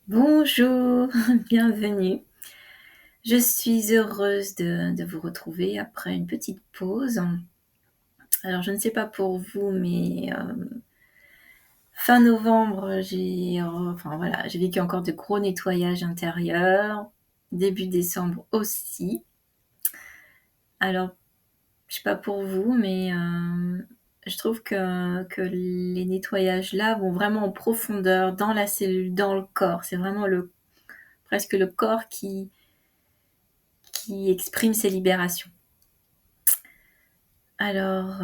Bonjour, bienvenue. Je suis heureuse de vous retrouver après une petite pause. Alors je ne sais pas pour vous, mais fin novembre, j'ai vécu encore de gros nettoyages intérieurs. Début décembre aussi. Alors, je sais pas pour vous, mais je trouve que les nettoyages là vont vraiment en profondeur dans la cellule, dans le corps. C'est vraiment presque le corps qui exprime ses libérations. Alors,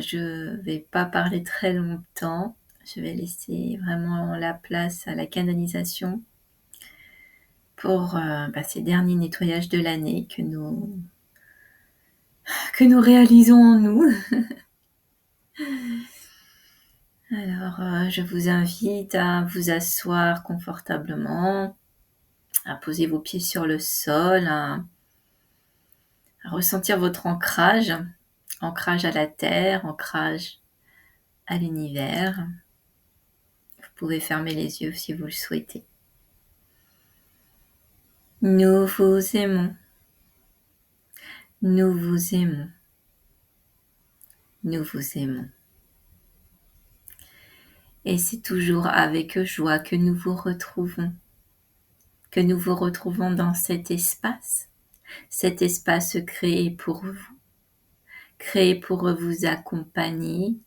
je vais pas parler très longtemps. Je vais laisser vraiment la place à la canalisation pour ces derniers nettoyages de l'année que nous réalisons en nous. Alors, je vous invite à vous asseoir confortablement, à poser vos pieds sur le sol, à ressentir votre ancrage, ancrage à la terre, ancrage à l'univers. Vous pouvez fermer les yeux si vous le souhaitez. Nous vous aimons. Nous vous aimons. Nous vous aimons. Et c'est toujours avec joie que nous vous retrouvons dans cet espace créé pour vous accompagner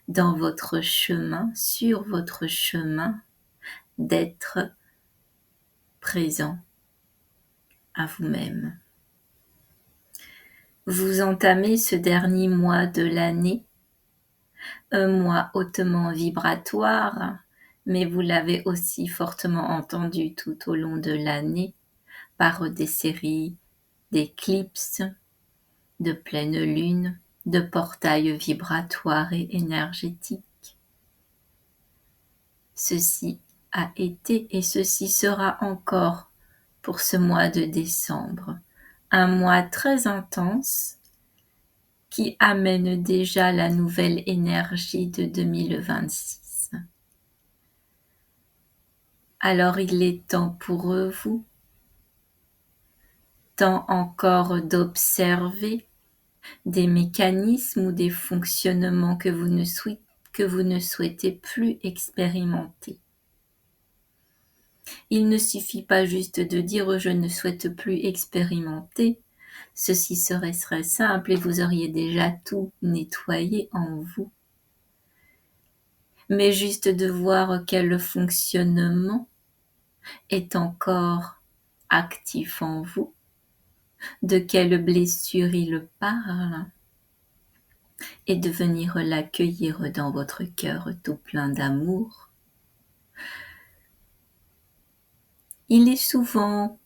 dans votre chemin, sur votre chemin d'être présent à vous-même. Vous entamez ce dernier mois de l'année, un mois hautement vibratoire, mais vous l'avez aussi fortement entendu tout au long de l'année par des séries d'éclipses, de pleine lune, de portails vibratoires et énergétiques. Ceci a été et ceci sera encore pour ce mois de décembre, un mois très intense qui amène déjà la nouvelle énergie de 2026. Alors il est temps pour vous, temps encore d'observer des mécanismes ou des fonctionnements que vous ne souhaitez plus expérimenter. Il ne suffit pas juste de dire je ne souhaite plus expérimenter. Ceci serait très simple et vous auriez déjà tout nettoyé en vous. Mais juste de voir quel fonctionnement est encore actif en vous, de quelle blessure il parle, et de venir l'accueillir dans votre cœur tout plein d'amour. Il est souvent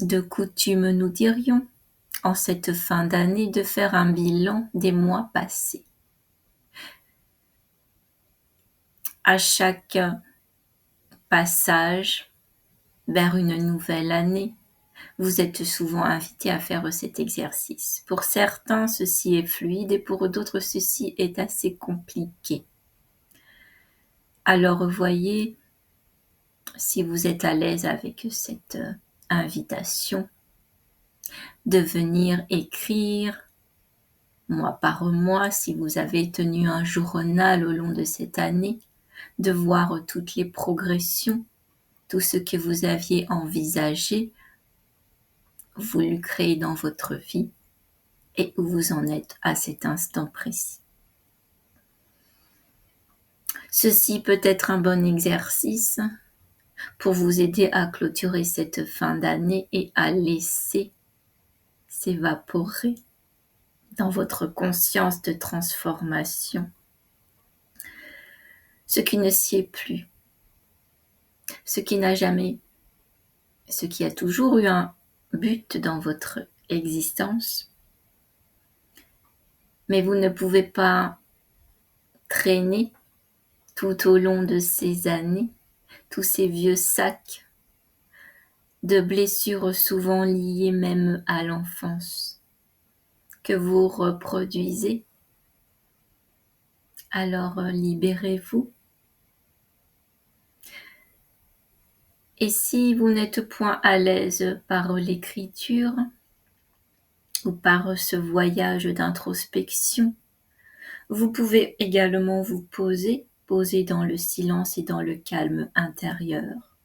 de coutume, nous dirions, en cette fin d'année, de faire un bilan des mois passés. À chaque passage vers une nouvelle année, vous êtes souvent invité à faire cet exercice. Pour certains, ceci est fluide et pour d'autres, ceci est assez compliqué. Alors, voyez si vous êtes à l'aise avec cette invitation de venir écrire mois par mois, si vous avez tenu un journal au long de cette année, de voir toutes les progressions, tout ce que vous aviez envisagé, voulu créer dans votre vie et où vous en êtes à cet instant précis. Ceci peut être un bon exercice pour vous aider à clôturer cette fin d'année et à laisser s'évaporer dans votre conscience de transformation ce qui ne sied plus, ce qui a toujours eu un but dans votre existence, mais vous ne pouvez pas traîner tout au long de ces années tous ces vieux sacs de blessures souvent liées même à l'enfance que vous reproduisez. Alors libérez-vous. Et si vous n'êtes point à l'aise par l'écriture ou par ce voyage d'introspection, vous pouvez également vous poser dans le silence et dans le calme intérieur,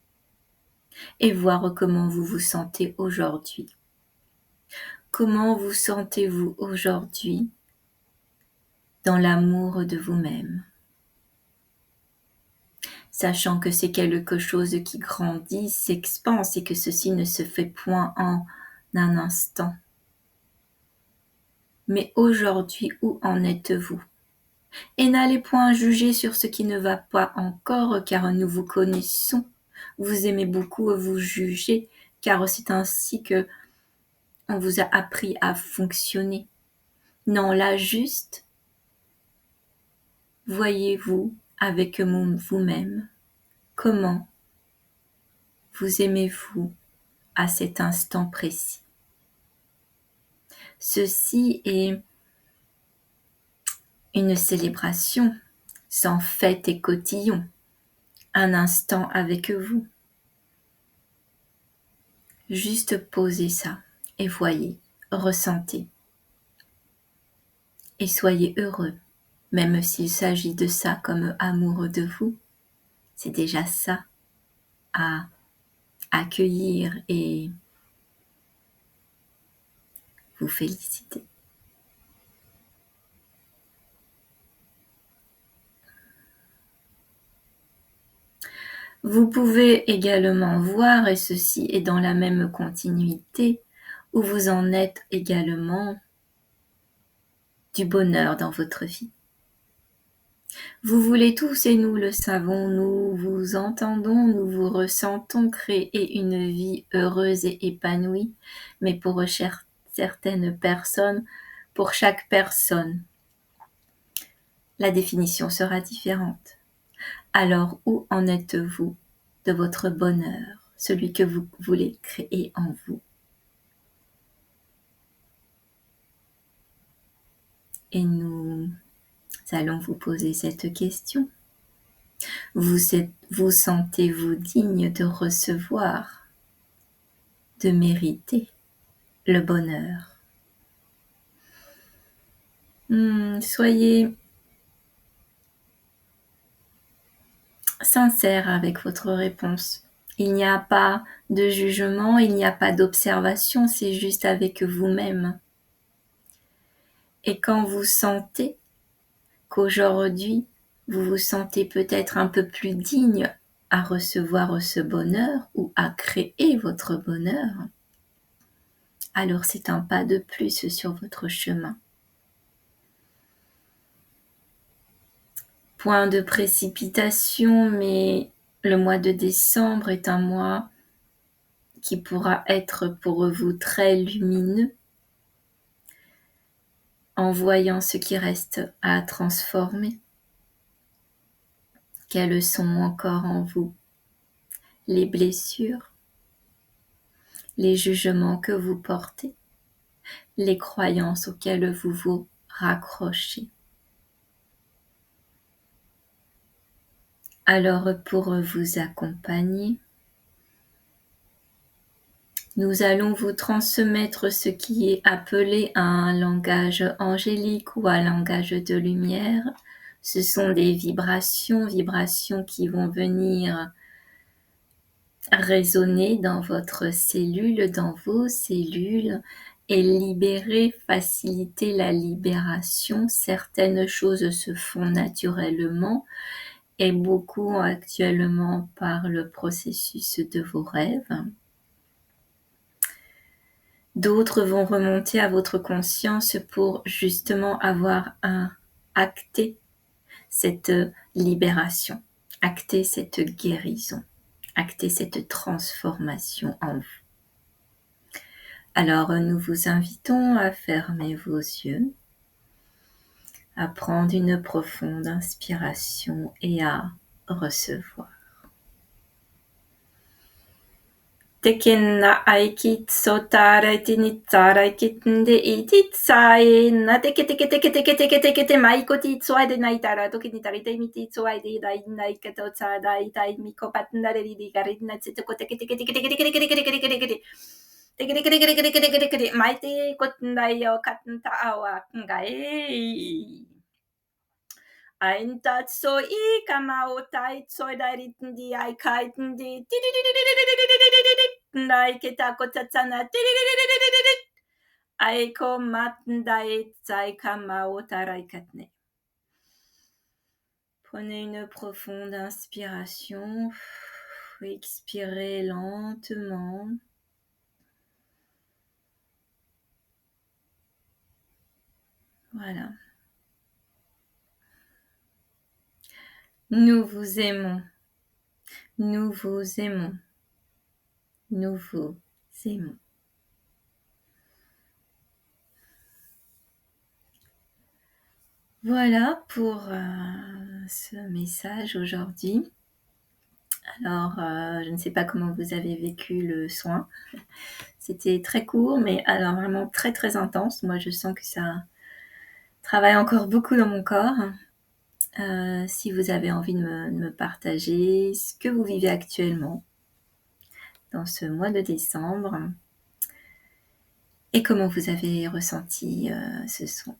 et voir comment vous vous sentez aujourd'hui. Comment vous sentez-vous aujourd'hui dans l'amour de vous-même, sachant que c'est quelque chose qui grandit, s'expanse et que ceci ne se fait point en un instant. Mais aujourd'hui, où en êtes-vous? Et n'allez point juger sur ce qui ne va pas encore, car nous vous connaissons. Vous aimez beaucoup vous juger, car c'est ainsi que on vous a appris à fonctionner. Non, là juste, voyez-vous avec vous-même. Comment vous aimez-vous à cet instant précis? Ceci est une célébration sans fête et cotillon, un instant avec vous. Juste posez ça et voyez, ressentez. Et soyez heureux, même s'il s'agit de ça comme amoureux de vous. C'est déjà ça à accueillir et vous féliciter. Vous pouvez également voir, et ceci est dans la même continuité, où vous en êtes également du bonheur dans votre vie. Vous voulez tous, et nous le savons, nous vous entendons, nous vous ressentons créer une vie heureuse et épanouie, mais pour certaines personnes, pour chaque personne, la définition sera différente. Alors, où en êtes-vous de votre bonheur, celui que vous voulez créer en vous? Et nous allons vous poser cette question. Vous sentez-vous digne de recevoir, de mériter le bonheur? Soyez sincère avec votre réponse. Il n'y a pas de jugement, il n'y a pas d'observation, c'est juste avec vous-même. Et quand vous sentez qu'aujourd'hui, vous vous sentez peut-être un peu plus digne à recevoir ce bonheur ou à créer votre bonheur, alors c'est un pas de plus sur votre chemin. Point de précipitation, mais le mois de décembre est un mois qui pourra être pour vous très lumineux en voyant ce qui reste à transformer. Quelles sont encore en vous les blessures, les jugements que vous portez, les croyances auxquelles vous vous raccrochez. Alors pour vous accompagner, nous allons vous transmettre ce qui est appelé un langage angélique ou un langage de lumière. Ce sont des vibrations qui vont venir résonner dans votre cellule, dans vos cellules, et libérer, faciliter la libération. Certaines choses se font naturellement et beaucoup actuellement par le processus de vos rêves. D'autres vont remonter à votre conscience pour justement avoir acté cette libération, acter cette guérison, acter cette transformation en vous. Alors nous vous invitons à fermer vos yeux, à prendre une profonde inspiration et à recevoir. Tekenna aikit sotara itinitsara ikitinde ititsae na teke teke teke teke teke teke te maikoti tsuai de naitara toki ni tarite miti tsuai de dai nai kato tsa dai dai miko patnare di garidna tsitoko teke teke teke teke teke teke teke teke teke teke teke teke teke teke teke teke teke maite kotndai yo katnta awa ngai ein tatso I kamao tai tsoi dai di ai kai di dai kita kotatsana ai ko matndai tsai kamao tarai katne. Prenez une profonde inspiration, expirez lentement. Voilà. Nous vous aimons. Nous vous aimons. Nous vous aimons. Voilà pour ce message aujourd'hui. Alors, je ne sais pas comment vous avez vécu le soin. C'était très court, mais alors vraiment très très intense. Moi, je sens que ça travaille encore beaucoup dans mon corps. Si vous avez envie de me partager ce que vous vivez actuellement dans ce mois de décembre et comment vous avez ressenti ce soin.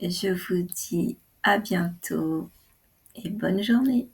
Je vous dis à bientôt et bonne journée.